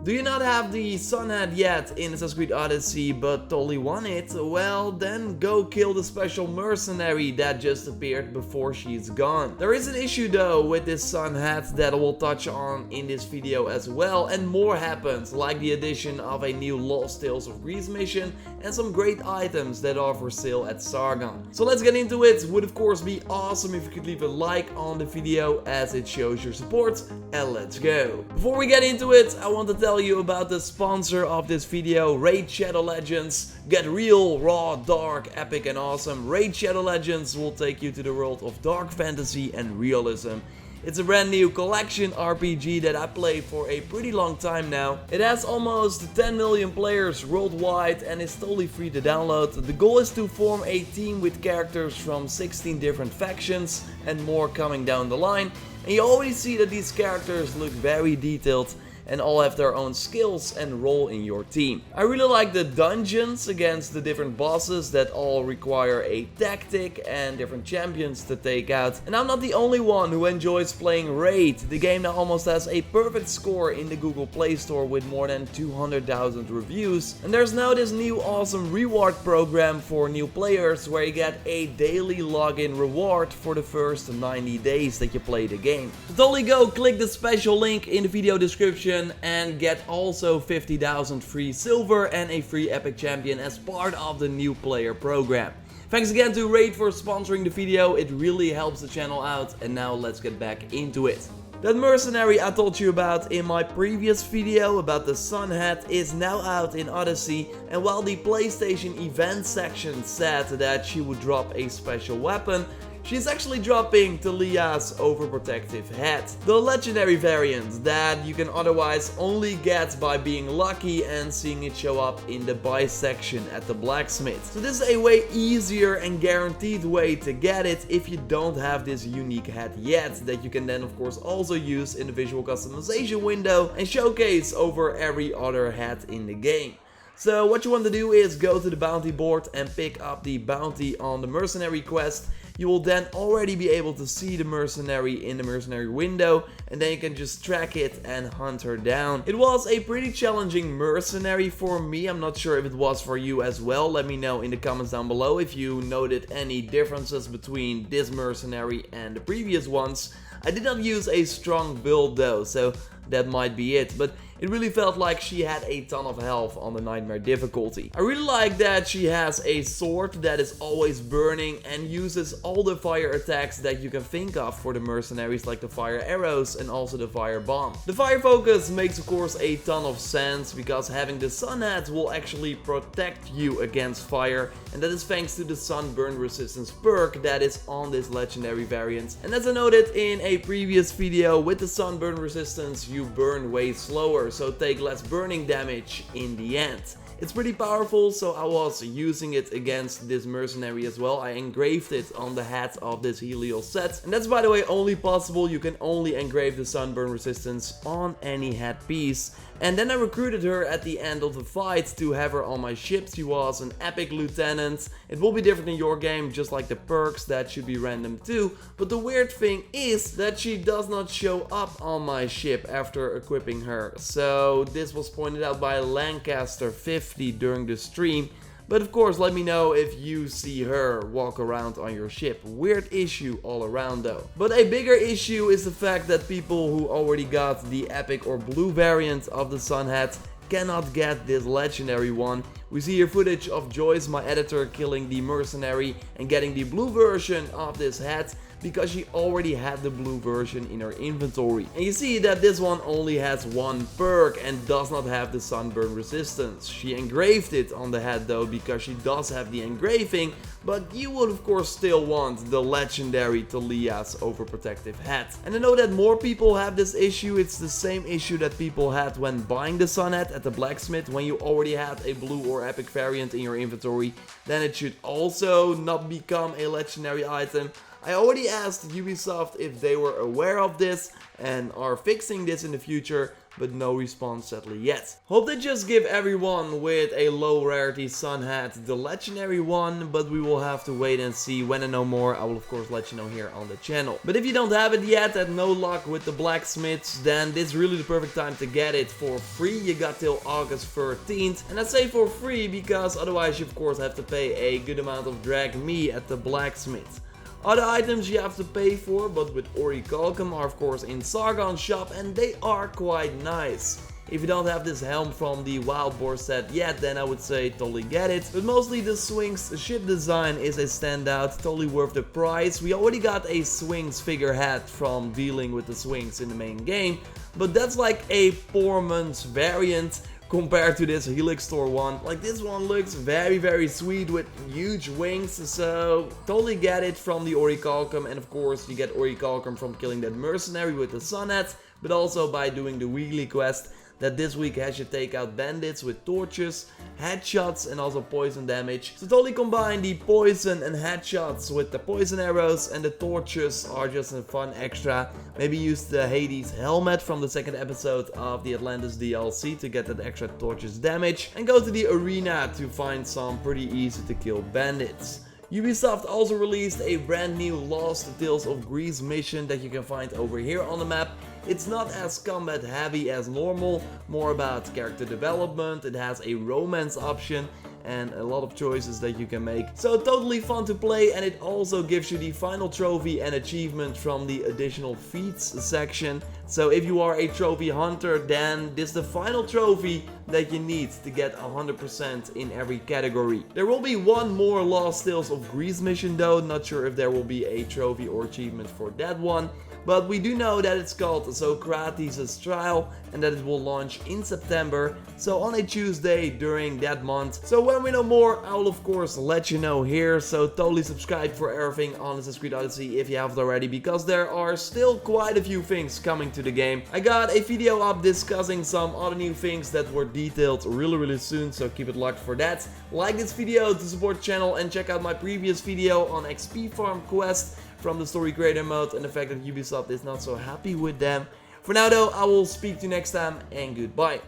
Do you not have the sun hat yet in Assassin's Creed Odyssey but totally want it? Well, then go kill the special mercenary that just appeared before she's gone. There is an issue though with this sun hat that I will touch on in this video as well, and more happens, like the addition of a new Lost Tales of Greece mission and some great items that are for sale at Sargon. So let's get into it. Would of course be awesome if you could leave a like on the video as it shows your support, and let's go. Before we get into it, I want to tell you about the sponsor of this video, Raid Shadow Legends. Get real, raw, dark, epic and awesome. Raid Shadow Legends will take you to the world of dark fantasy and realism. It's a brand new collection RPG that I play for a pretty long time now. It has almost 10 million players worldwide and is totally free to download. The goal is to form a team with characters from 16 different factions and more coming down the line. And you always see that these characters look very detailed and all have their own skills and role in your team. I really like the dungeons against the different bosses that all require a tactic and different champions to take out. And I'm not the only one who enjoys playing Raid. The game now almost has a perfect score in the Google Play Store with more than 200,000 reviews. And there's now this new awesome reward program for new players where you get a daily login reward for the first 90 days that you play the game. So totally go click the special link in the video description and get also 50,000 free silver and a free epic champion as part of the new player program. Thanks again to Raid for sponsoring the video, it really helps the channel out, and now let's get back into it. That mercenary I told you about in my previous video about the sun hat is now out in Odyssey, and while the PlayStation event section said that she would drop a special weapon, she's actually dropping Talia's overprotective hat, the legendary variant that you can otherwise only get by being lucky and seeing it show up in the buy section at the blacksmith. So this is a way easier and guaranteed way to get it if you don't have this unique hat yet, that you can then of course also use in the visual customization window and showcase over every other hat in the game. So what you want to do is go to the bounty board and pick up the bounty on the mercenary quest. You will then already be able to see the mercenary in the mercenary window, and then you can just track it and hunt her down. It was a pretty challenging mercenary for me. I'm not sure if it was for you as well. Let me know in the comments down below if you noted any differences between this mercenary and the previous ones. I did not use a strong build though, so that might be it, but it really felt like she had a ton of health on the nightmare difficulty. I really like that she has a sword that is always burning and uses all the fire attacks that you can think of for the mercenaries, like the fire arrows and also the fire bomb. The fire focus makes of course a ton of sense because having the sun hat will actually protect you against fire, and that is thanks to the sunburn resistance perk that is on this legendary variant. And as I noted in a previous video, with the sunburn resistance you burn way slower, so take less burning damage in the end. It's pretty powerful, so I was using it against this mercenary as well. I engraved it on the hat of this Helios set, and that's by the way only possible. You can only engrave the sunburn resistance on any hat piece. And then I recruited her at the end of the fight to have her on my ship. She was an epic lieutenant. It will be different in your game, just like the perks that should be random too. But the weird thing is that she does not show up on my ship after equipping her. So this was pointed out by Lancaster 50 during the stream. But of course, let me know if you see her walk around on your ship. Weird issue all around though. But a bigger issue is the fact that people who already got the epic or blue variant of the sun hat cannot get this legendary one. We see here footage of Joyce, my editor, killing the mercenary and getting the blue version of this hat because she already had the blue version in her inventory. And you see that this one only has one perk and does not have the sunburn resistance. She engraved it on the hat though because she does have the engraving, but you would of course still want the legendary Talia's overprotective hat. And I know that more people have this issue. It's the same issue that people had when buying the sun hat at the blacksmith. When you already had a blue or epic variant in your inventory, then it should also not become a legendary item. I already asked Ubisoft if they were aware of this and are fixing this in the future, but no response sadly yet. Hope they just give everyone with a low rarity sun hat the legendary one, but we will have to wait and see. When I know more, I will of course let you know here on the channel. But if you don't have it yet and no luck with the blacksmiths, then this is really the perfect time to get it for free. You got till August 13th, and I say for free because otherwise you of course have to pay a good amount of drag me at the blacksmith. Other items you have to pay for, but with orichalcum, are of course in Sargon's shop, and they are quite nice. If you don't have this helm from the Wild Boar set yet, then I would say totally get it. But mostly the Swings ship design is a standout, totally worth the price. We already got a Swings figure hat from dealing with the Swings in the main game, but that's like a 4-month variant compared to this Helix Store one. Like, this one looks very sweet with huge wings, so totally get it from the orichalcum. And of course you get orichalcum from killing that mercenary with the sun hat, but also by doing the weekly quest that this week has you take out bandits with torches, headshots and also poison damage. So totally combine the poison and headshots with the poison arrows, and the torches are just a fun extra. Maybe use the Hades helmet from the second episode of the Atlantis DLC to get that extra torches damage, and go to the arena to find some pretty easy to kill bandits. Ubisoft also released a brand new Lost Tales of Greece mission that you can find over here on the map. It's not as combat heavy as normal, more about character development. It has a romance option and a lot of choices that you can make. So totally fun to play, and it also gives you the final trophy and achievement from the additional feats section. So if you are a trophy hunter, then this is the final trophy that you need to get 100% in every category. There will be one more Lost Tales of Greece mission though, not sure if there will be a trophy or achievement for that one. But we do know that it's called Socrates' Trial and that it will launch in September, so on a Tuesday during that month. So when we know more, I will of course let you know here, so totally subscribe for everything on Assassin's Creed Odyssey if you haven't already, because there are still quite a few things coming to the game. I got a video up discussing some other new things that were detailed really soon, so keep it locked for that. Like this video to support the channel, and check out my previous video on XP Farm Quest from the story creator mode and the fact that Ubisoft is not so happy with them. For now though, I will speak to you next time, and goodbye.